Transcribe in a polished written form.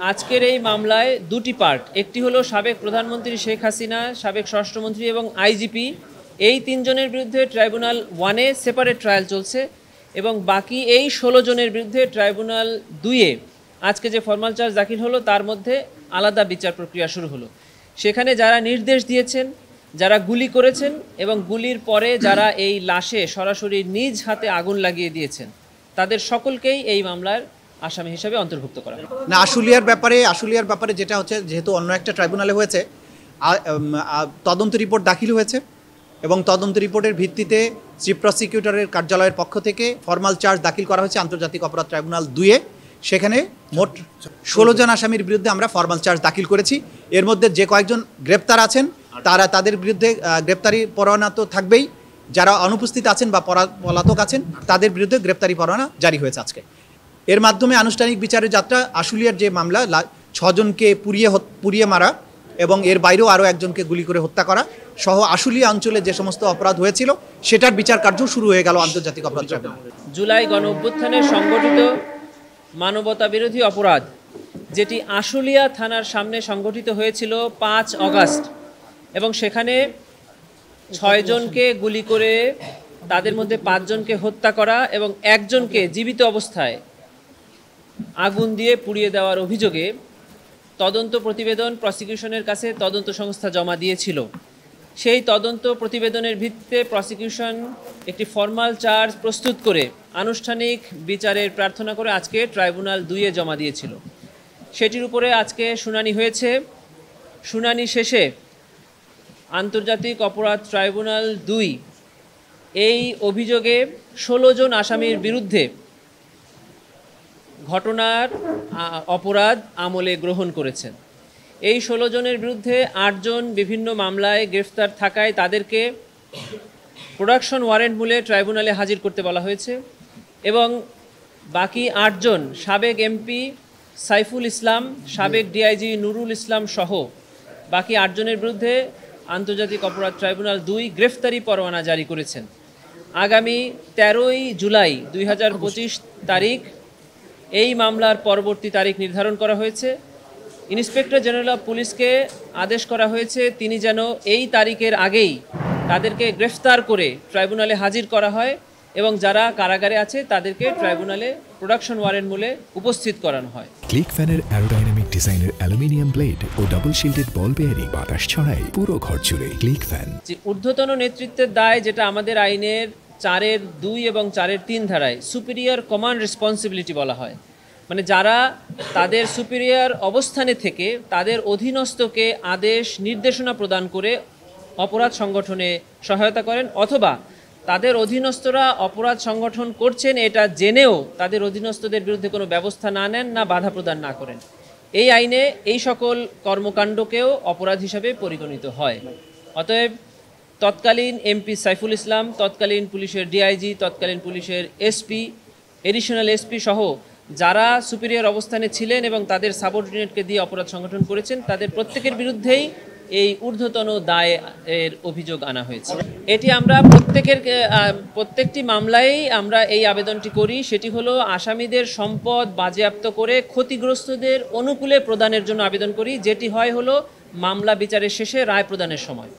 আজকের এই মামলায় দুটি পার্ট, একটি হলো সাবেক প্রধানমন্ত্রী শেখ হাসিনা, সাবেক স্বরাষ্ট্রমন্ত্রী এবং আইজিপি, এই তিনজনের বিরুদ্ধে ট্রাইব্যুনাল 1-এ সেপারেট ট্রায়াল চলছে এবং বাকি এই 16 জনের বিরুদ্ধে ট্রাইব্যুনাল 2-এ আজকে যে ফরমাল চার্জ দাখিল হলো তার মধ্যে আলাদা বিচার প্রক্রিয়া শুরু হলো। সেখানে যারা নির্দেশ দিয়েছেন, যারা গুলি করেছেন এবং গুলির পরে যারা এই লাশে সরাসরি নিজ হাতে আগুন লাগিয়ে দিয়েছেন, তাদের সকলকেই এই মামলার আসামি হিসেবে অন্তর্ভুক্ত করা হয়। না, আশুলিয়ার ব্যাপারে যেটা হচ্ছে, যেহেতু অন্য একটা ট্রাইব্যুনালে হয়েছে, তদন্ত রিপোর্ট দাখিল হয়েছে এবং তদন্ত রিপোর্টের ভিত্তিতে চিফ প্রসিকিউটরের কার্যালয়ের পক্ষ থেকে ফরমাল চার্জ দাখিল করা হয়েছে আন্তর্জাতিক অপরাধ ট্রাইব্যুনাল 2-এ। সেখানে মোট 16 জন আসামির বিরুদ্ধে আমরা ফরমাল চার্জ দাখিল করেছি। এর মধ্যে যে কয়েকজন গ্রেপ্তার আছেন তাদের বিরুদ্ধে গ্রেপ্তারি পরোয়ানা তো থাকবেই, যারা অনুপস্থিত আছেন বা পলাতক আছেন তাদের বিরুদ্ধে গ্রেপ্তারি পরোয়ানা জারি হয়েছে আজকে। এর মাধ্যমে আনুষ্ঠানিক বিচারের যাত্রা আশুলিয়ার যে মামলা 6 জনকে পুড়িয়ে মারা এবং এর বাইরেও আরও একজনকে গুলি করে হত্যা করা সহ আশুলিয়া অঞ্চলে যে সমস্ত অপরাধ হয়েছিল সেটার বিচার কার্য শুরু হয়ে গেল আন্তর্জাতিক অপরাধ ট্রাইব্যুনাল। জুলাই গণঅভ্যুত্থানের সংগঠিত মানবতা বিরোধী অপরাধ যেটি আশুলিয়া থানার সামনে সংগঠিত হয়েছিল 5 অগাস্ট এবং সেখানে 6 জনকে গুলি করে তাদের মধ্যে 5 জনকে হত্যা করা এবং একজনকে জীবিত অবস্থায় আগুন দিয়ে পুড়িয়ে দেওয়ার অভিযোগে তদন্ত প্রতিবেদন প্রসিকিউশনের কাছে তদন্ত সংস্থা জমা দিয়েছিল। সেই তদন্ত প্রতিবেদনের ভিত্তিতে প্রসিকিউশন একটি ফরমাল চার্জ প্রস্তুত করে আনুষ্ঠানিক বিচারের প্রার্থনা করে আজকে ট্রাইব্যুনাল 2-এ জমা দিয়েছিল। সেটির উপরে আজকে শুনানি হয়েছে। শুনানি শেষে আন্তর্জাতিক অপরাধ ট্রাইব্যুনাল 2 এই অভিযোগে 16 জন আসামির বিরুদ্ধে ঘটনার অপরাধ আমলে গ্রহণ করেছেন। এই 16 জনের বিরুদ্ধে 8 জন বিভিন্ন মামলায় গ্রেফতার থাকায় তাদেরকে প্রোডাকশন ওয়ারেন্ট মূলে ট্রাইব্যুনালে হাজির করতে বলা হয়েছে এবং বাকি 8 জন সাবেক এমপি সাইফুল ইসলাম, সাবেক ডিআইজি নুরুল ইসলাম সহ বাকি 8 জনের বিরুদ্ধে আন্তর্জাতিক অপরাধ ট্রাইব্যুনাল 2 গ্রেফতারি পরোয়ানা জারি করেছেন। আগামী 13ই জুলাই 2025 তারিখ এই মামলার পরবর্তী তারিখ নির্ধারণ করা হয়েছে। ইন্সপেক্টর জেনারেল অফ পুলিশকে আদেশ করা হয়েছে তিনি যেন এই তারিখের আগেই তাদেরকে গ্রেফতার করে ট্রাইব্যুনালে হাজির করা হয় এবং যারা কারাগারে আছে তাদেরকে ট্রাইব্যুনালে প্রোডাকশন ওয়ারেন্ট মূলে উপস্থিত করানো হয়। ক্লিক ফ্যানের অ্যারোডাইনামিক ডিজাইনের aluminium blade O double shielded বল বেয়ারিং বাতাস ছড়ায় পুরো ঘর জুড়ে। Click fan. যে ঊর্ধ্বতন নেতৃত্বের দায়, যেটা আমাদের আইনের 4-2 এবং 4-3 ধারায় সুপিরিয়র কমান্ড রেসপন্সিবিলিটি বলা হয়, মানে যারা তাদের সুপিরিয়র অবস্থানে থেকে তাদের অধীনস্থকে আদেশ নির্দেশনা প্রদান করে অপরাধ সংগঠনে সহায়তা করেন অথবা তাদের অধীনস্থরা অপরাধ সংগঠন করছেন এটা জেনেও তাদের অধীনস্থদের বিরুদ্ধে কোনো ব্যবস্থা না নেন, না বাধা প্রদান না করেন, এই আইনে এই সকল কর্মকাণ্ডকেও অপরাধ হিসাবে পরিগণিত হয়। অতএব তৎকালীন এমপি সাইফুল ইসলাম, তৎকালীন পুলিশের ডিআইজি, তৎকালীন পুলিশের এসপি, এডিশনাল এসপি সহ যারা সুপিরিয়র অবস্থানে ছিলেন এবং তাদের সাবঅর্ডিনেটকে দিয়ে অপরাধ সংগঠন করেছেন তাদের প্রত্যেকের বিরুদ্ধেই এই ঊর্ধ্বতন দায়ের অভিযোগ আনা হয়েছে। এটি আমরা প্রত্যেকটি মামলায় আমরা এই আবেদনটি করি, সেটি হলো আসামিদের সম্পদ বাজেয়াপ্ত করে ক্ষতিগ্রস্তদের অনুকূলে প্রদানের জন্য আবেদন করি, যেটি হলো মামলা বিচারের শেষে রায় প্রদানের সময়।